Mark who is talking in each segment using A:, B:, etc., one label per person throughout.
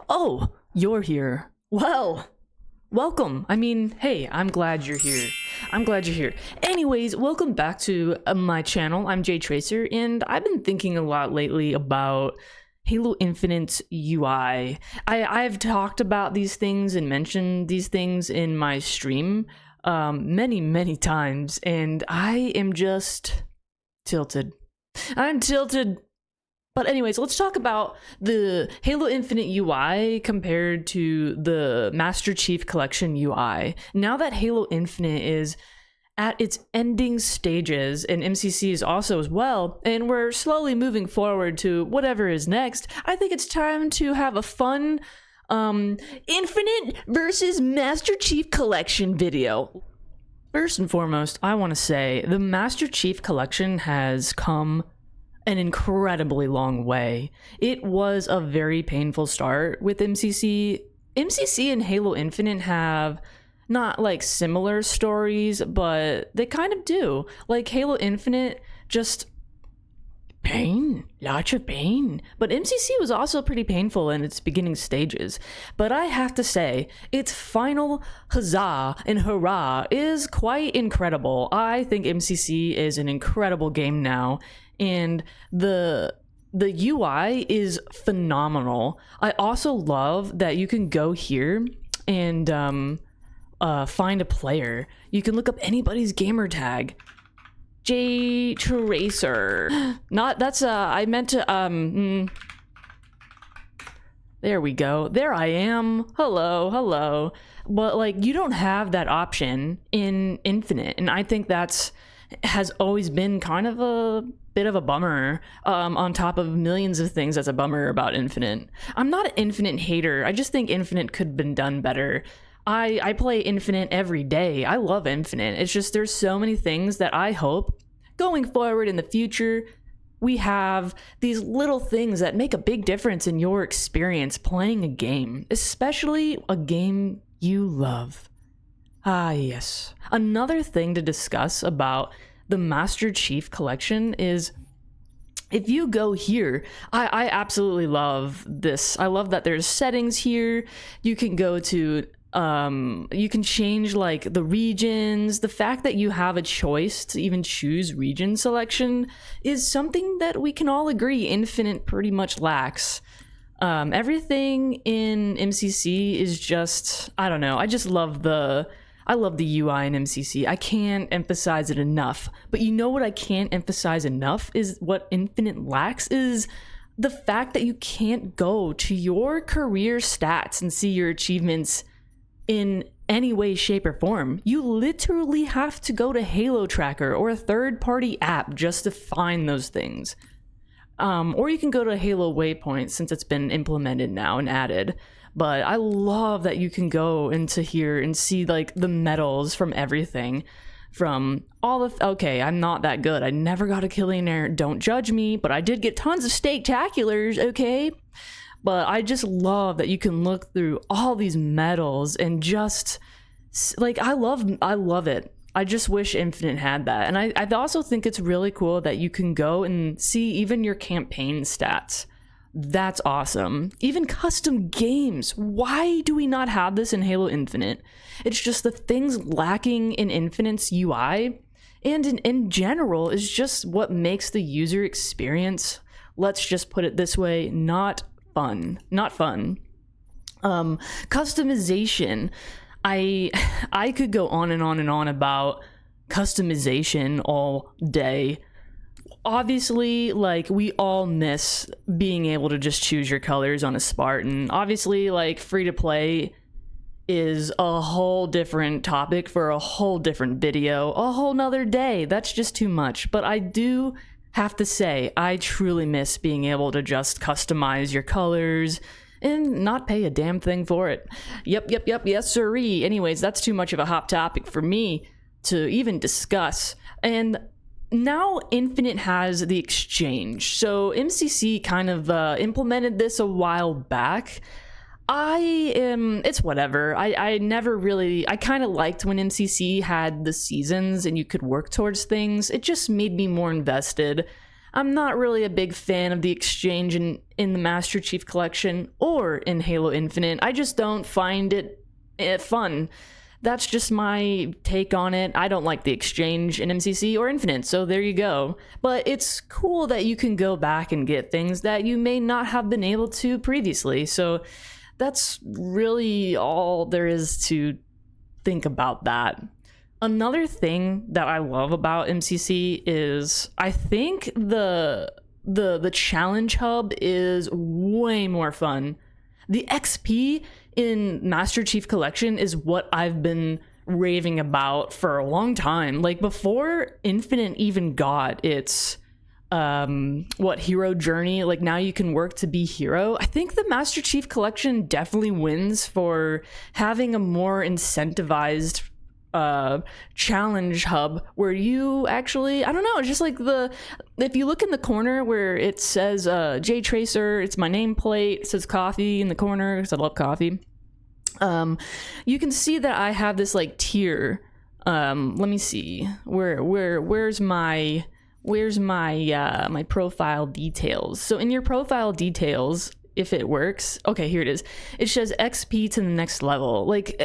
A: Oh, you're here. Well, welcome. I mean, hey, I'm glad you're here. Anyways, welcome back to my channel. I'm Jay Tracer, and I've been thinking a lot lately about Halo Infinite UI. I've talked about these things and mentioned these things in my stream many times, and I am just tilted. I'm tilted. But anyways, let's talk about the Halo Infinite UI compared to the Master Chief Collection UI. Now that Halo Infinite is at its ending stages, and MCC is also as well, and we're slowly moving forward to whatever is next, I think it's time to have a fun Infinite versus Master Chief Collection video. First and foremost, I want to say the Master Chief Collection has come an incredibly long way. It was a very painful start with MCC. MCC and Halo Infinite have not like similar stories, but they kind of do. Like Halo Infinite, just pain, lots of pain. But MCC was also pretty painful in its beginning stages. But I have to say, its final huzzah and hurrah is quite incredible. I think MCC is an incredible game now, and the UI is phenomenal. I also love that you can go here and find a player. You can look up anybody's gamer tag. Jay Tracer. Not that's I meant to there we go. There I am. Hello. But like you don't have that option in Infinite, and I think that's has always been kind of a bit of a bummer, on top of millions of things that's a bummer about Infinite. I'm not an Infinite hater. I just think Infinite could have been done better. I play Infinite every day. I love Infinite. It's just there's so many things that I hope going forward in the future we have these little things that make a big difference in your experience playing a game, especially a game you love. Ah, yes. Another thing to discuss about the Master Chief Collection is if you go here, I absolutely love this. I love that there's settings here. You can go to, you can change like the regions. The fact that you have a choice to even choose region selection is something that we can all agree Infinite pretty much lacks. Everything in MCC is just, I don't know. I just love I love the UI in MCC. I can't emphasize it enough. But you know what I can't emphasize enough is what Infinite lacks is the fact that you can't go to your career stats and see your achievements in any way, shape, or form. You literally have to go to Halo Tracker or a third-party app just to find those things. Or you can go to Halo Waypoint since it's been implemented now and added. But I love that you can go into here and see like the medals from everything. From all the okay, I'm not that good. I never got a Killionaire. Don't judge me, but I did get tons of Steaktaculars, okay? But I just love that you can look through all these medals and just like I love it. I just wish Infinite had that. And I also think it's really cool that you can go and see even your campaign stats. That's awesome. Even custom games. Why do we not have this in Halo Infinite? It's just the things lacking in Infinite's UI and in general is just what makes the user experience, let's just put it this way, not fun. Customization. I could go on and on about customization all day. Obviously, like, we all miss being able to just choose your colors on a Spartan. Obviously, like, free-to-play is a whole different topic for a whole different video, a whole nother day. That's just too much. But I do have to say, I truly miss being able to just customize your colors and not pay a damn thing for it. Yep, yes sirree. Anyways, that's too much of a hot topic for me to even discuss. And now Infinite has the exchange. So MCC kind of implemented this a while back. It's whatever. I never really, I kind of liked when MCC had the seasons and you could work towards things. It just made me more invested. I'm not really a big fan of the exchange in the Master Chief Collection or in Halo Infinite. I just don't find it fun. That's just my take on it. I don't like the exchange in MCC or Infinite, so there you go. But it's cool that you can go back and get things that you may not have been able to previously. So that's really all there is to think about that. Another thing that I love about MCC is I think the challenge hub is way more fun. The XP in Master Chief Collection is what I've been raving about for a long time. Like before Infinite even got its hero journey, like now you can work to be hero. I think the Master Chief Collection definitely wins for having a more incentivized challenge hub where you actually, I don't know, it's just like if you look in the corner where it says J Tracer, it's my nameplate, it says coffee in the corner because I love coffee. You can see that I have this like tier. Let me see where's my my profile details. So in your profile details, if it works, okay, here it is. It says XP to the next level. Like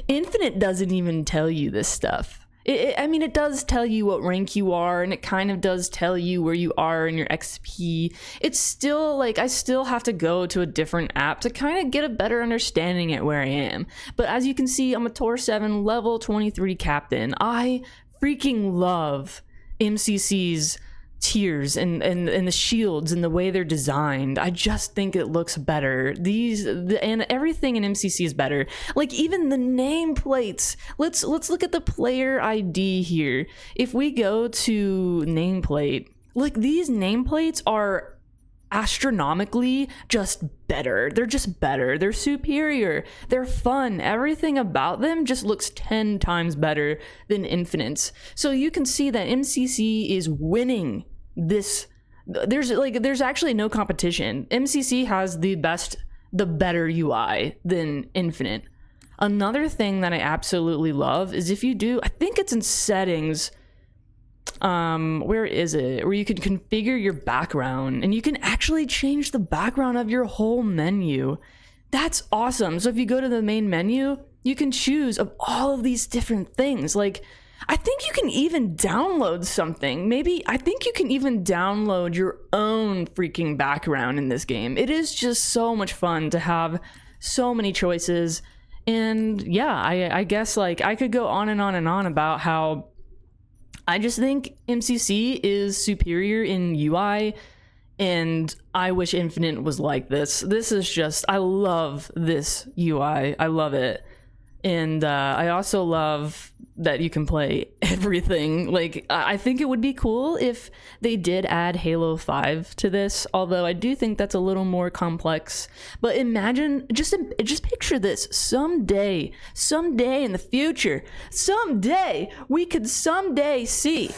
A: Infinite doesn't even tell you this stuff. I mean, it does tell you what rank you are, and it kind of does tell you where you are in your XP. It's still like I still have to go to a different app to kind of get a better understanding at where I am. But as you can see, I'm a Tor 7 level 23 captain. I freaking love MCC's tiers and the shields and the way they're designed. I just think it looks better. And everything in MCC is better. Like even the nameplates. Let's look at the player ID here. If we go to nameplate, like these nameplates are astronomically just better. They're just better. They're superior. They're fun. Everything about them just looks 10 times better than Infinite's. So you can see that MCC is winning this. There's actually no competition. MCC has the better UI than Infinite. Another thing that I absolutely love is if you do, I think it's in settings, where is it, where you can configure your background and you can actually change the background of your whole menu. That's awesome. So if you go to the main menu, you can choose of all of these different things. Like I think you can even download something. I think you can even download your own freaking background in this game. It is just so much fun to have so many choices. And yeah, I guess like I could go on and on and on about how I just think MCC is superior in UI, and I wish Infinite was like this. This is just, I love this UI. I love it. And I also love that you can play everything. Like, I think it would be cool if they did add Halo 5 to this, although I do think that's a little more complex. But imagine, just picture this. Someday in the future, we could someday see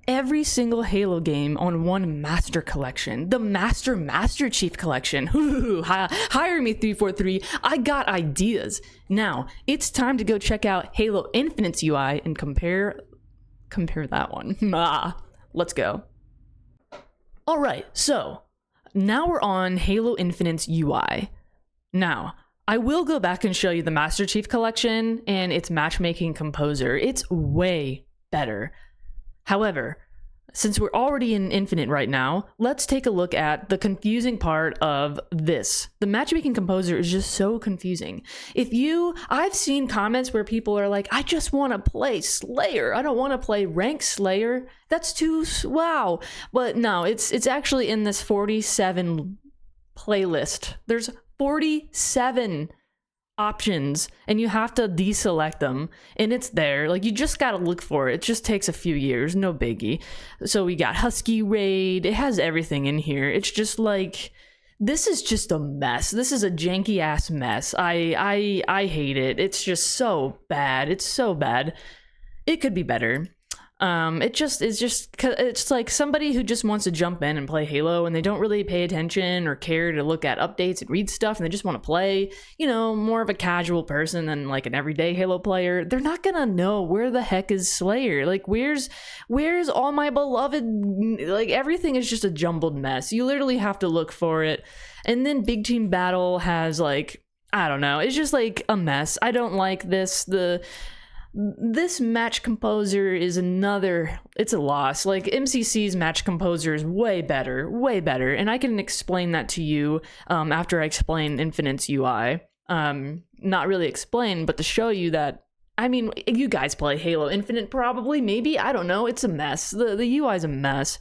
A: every single Halo game on one master collection, the Master Chief Collection. Hire me 343. I got ideas. Now it's time to go check out Halo Infinite's UI and compare that one. Let's go. All right, so now we're on Halo Infinite's UI. Now I will go back and show you the Master Chief Collection and its matchmaking composer. It's way better. However, since we're already in Infinite right now, let's take a look at the confusing part of this. The matchmaking composer is just so confusing. I've seen comments where people are like, I just want to play Slayer. I don't want to play rank Slayer. That's too, wow. But no, it's actually in this 47 playlist. There's 47 options and you have to deselect them, and it's there. Like, you just gotta look for it. It just takes a few years, no biggie. So we got Husky Raid. It has everything in here. It's just like, this is just a mess. This is a janky ass mess. I hate it. It's just so bad. It's so bad. It could be better. It's like somebody who just wants to jump in and play Halo, and they don't really pay attention or care to look at updates and read stuff, and they just want to play, you know, more of a casual person than like an everyday Halo player. They're not gonna know where the heck is Slayer. Like, where's all my beloved? Like, everything is just a jumbled mess. You literally have to look for it. And then Big Team Battle has, like, I don't know, it's just like a mess. I don't like this. This match composer is it's a loss. Like, MCC's match composer is way better, and I can explain that to you after I explain Infinite's UI. Not really explain, but to show you that, I mean, you guys play Halo Infinite probably, maybe, I don't know, it's a mess. The UI is a mess.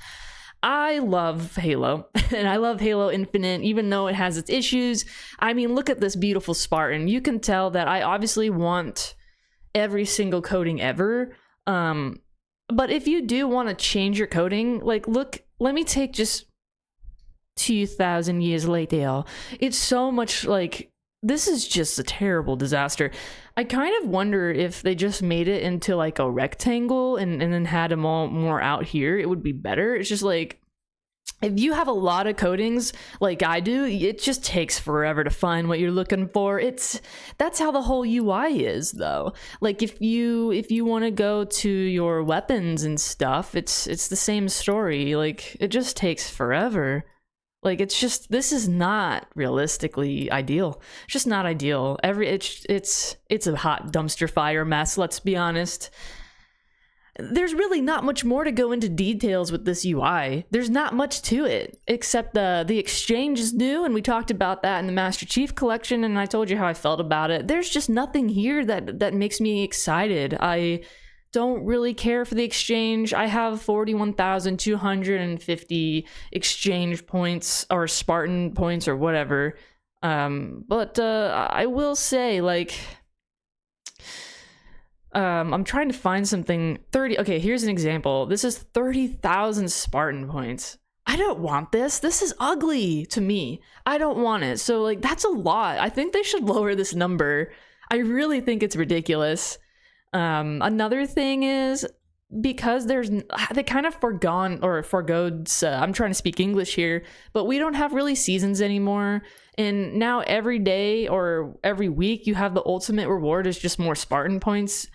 A: I love Halo, and I love Halo Infinite, even though it has its issues. I mean, look at this beautiful Spartan. You can tell that I obviously want every single coding ever, but if you do want to change your coding, like, look, let me take just 2,000 years later. It's so much, like, this is just a terrible disaster. I kind of wonder if they just made it into like a rectangle and then had them all more out here, it would be better. It's just like, if you have a lot of codings like I do, it just takes forever to find what you're looking for. That's how the whole UI is, though. Like, if you want to go to your weapons and stuff, it's the same story. Like, it just takes forever. Like, this is not realistically ideal. It's just not ideal. It's a hot dumpster fire mess, let's be honest. There's really not much more to go into details with this UI. There's not much to it, except the exchange is new, and we talked about that in the Master Chief Collection, and I told you how I felt about it. There's just nothing here that makes me excited. I don't really care for the exchange. I have 41,250 exchange points, or Spartan points, or whatever. But I will say, like, I'm trying to find something. Okay, here's an example. This is 30,000 Spartan points. I don't want this. This is ugly to me. I don't want it. So, like, that's a lot. I think they should lower this number. I really think it's ridiculous. Another thing is, because they kind of forgoed, I'm trying to speak English here, but we don't have really seasons anymore. And now every day or every week you have the ultimate reward is just more Spartan points.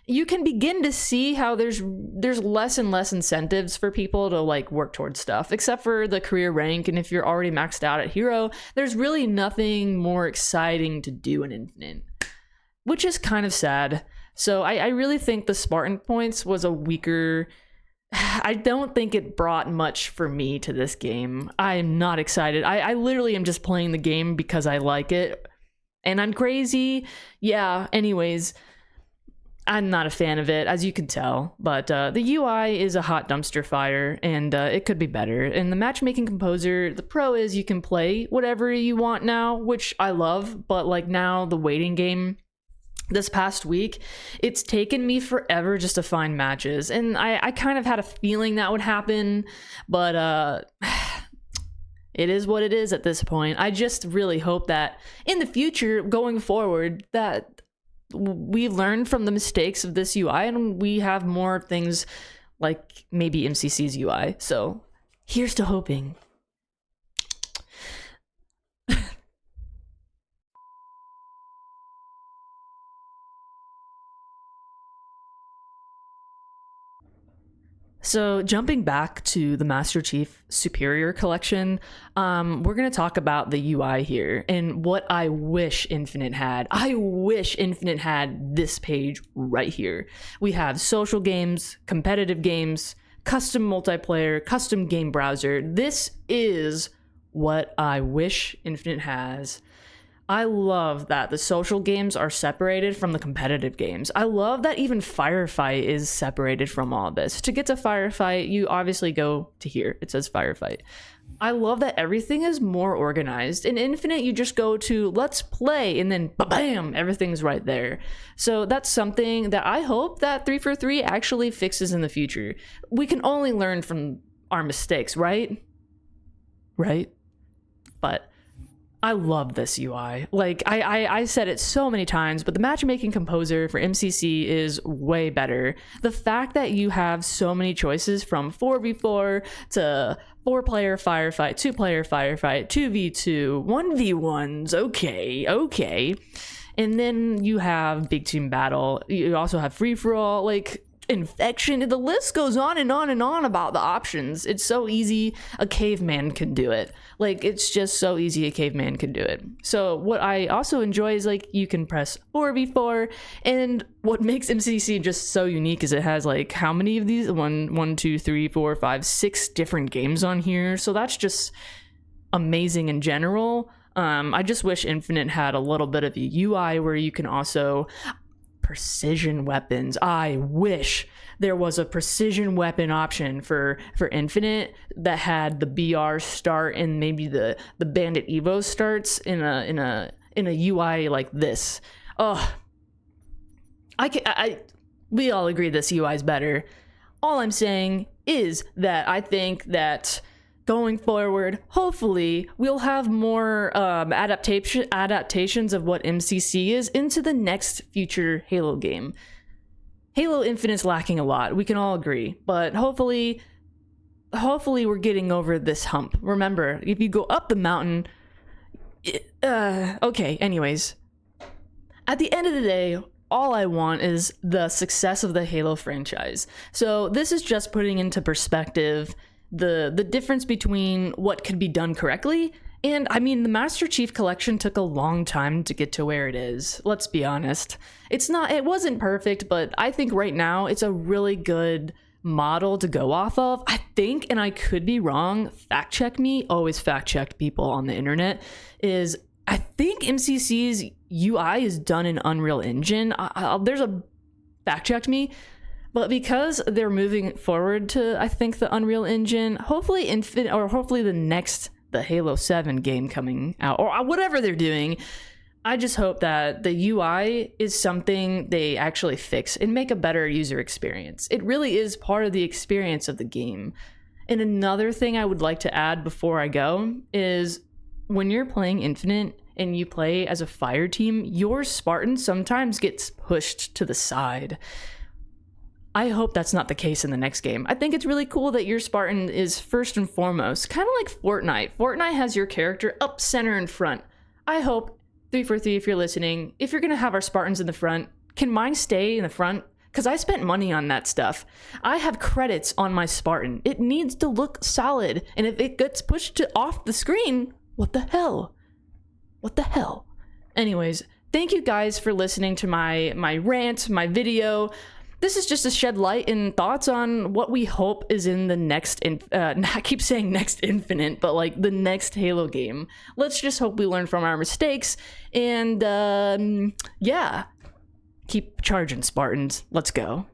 A: You can begin to see how there's less and less incentives for people to, like, work towards stuff, except for the career rank. And if you're already maxed out at hero, there's really nothing more exciting to do in Infinite, which is kind of sad. So I really think the Spartan points was a weaker... I don't think it brought much for me to this game. I am not excited. I literally am just playing the game because I like it. And I'm crazy. Yeah, anyways, I'm not a fan of it, as you can tell. But the UI is a hot dumpster fire, and it could be better. And the matchmaking composer, the pro is you can play whatever you want now, which I love. But, like, now the waiting game... this past week, it's taken me forever just to find matches, and I kind of had a feeling that would happen, but it is what it is at this point. I just really hope that in the future, going forward, that we learn from the mistakes of this UI and we have more things like maybe MCC's UI. So here's to hoping. So jumping back to the Master Chief Superior Collection, we're going to talk about the UI here and what I wish Infinite had. I wish Infinite had this page right here. We have social games, competitive games, custom multiplayer, custom game browser. This is what I wish Infinite has. I love that the social games are separated from the competitive games. I love that even Firefight is separated from all this. To get to Firefight, you obviously go to here. It says Firefight. I love that everything is more organized. In Infinite, you just go to Let's Play, and then bam, everything's right there. So that's something that I hope that 343 actually fixes in the future. We can only learn from our mistakes, right? Right? But I love this UI. Like, I said it so many times, but the matchmaking composer for MCC is way better. The fact that you have so many choices from 4v4 to 4-player firefight, 2-player firefight, 2v2, 1v1s, okay. And then you have big team battle. You also have free-for-all, like, infection. The list goes on and on and on about the options. It's so easy a caveman can do it. Like, it's just so easy a caveman can do it. So what I also enjoy is, like, you can press 4v4, and what makes MCC just so unique is it has, like, how many of these? 1, 2, 3, 4, 5, 6 different games on here. So that's just amazing in general. I just wish Infinite had a little bit of a UI where you can also precision weapons. I wish there was a precision weapon option for Infinite that had the BR start and maybe the Bandit Evo starts in a UI like this. Oh, we all agree this UI is better. All I'm saying is that I think that going forward, hopefully, we'll have more adaptations of what MCC is into the next future Halo game. Halo Infinite's lacking a lot, we can all agree, but hopefully we're getting over this hump. Remember, if you go up the mountain, okay, anyways. At the end of the day, all I want is the success of the Halo franchise. So this is just putting into perspective the difference between what could be done correctly, and I mean, the Master Chief Collection took a long time to get to where it is. Let's be honest. It wasn't perfect, but I think right now it's a really good model to go off of. I think, and I could be wrong, fact check me, always fact check people on the internet, is I think MCC's UI is done in Unreal Engine. There's a fact check me. But because they're moving forward to, I think, the Unreal Engine, hopefully the Halo 7 game coming out, or whatever they're doing, I just hope that the UI is something they actually fix and make a better user experience. It really is part of the experience of the game. And another thing I would like to add before I go is when you're playing Infinite and you play as a fire team, your Spartan sometimes gets pushed to the side. I hope that's not the case in the next game. I think it's really cool that your Spartan is first and foremost, kind of like Fortnite. Fortnite has your character up center in front. I hope, 343 if you're listening, if you're gonna have our Spartans in the front, can mine stay in the front? Because I spent money on that stuff. I have credits on my Spartan. It needs to look solid, and if it gets pushed off the screen, what the hell? What the hell? Anyways, thank you guys for listening to my rant, my video. This is just to shed light and thoughts on what we hope is in the next, I keep saying next Infinite, but like the next Halo game. Let's just hope we learn from our mistakes, and yeah, keep charging, Spartans. Let's go.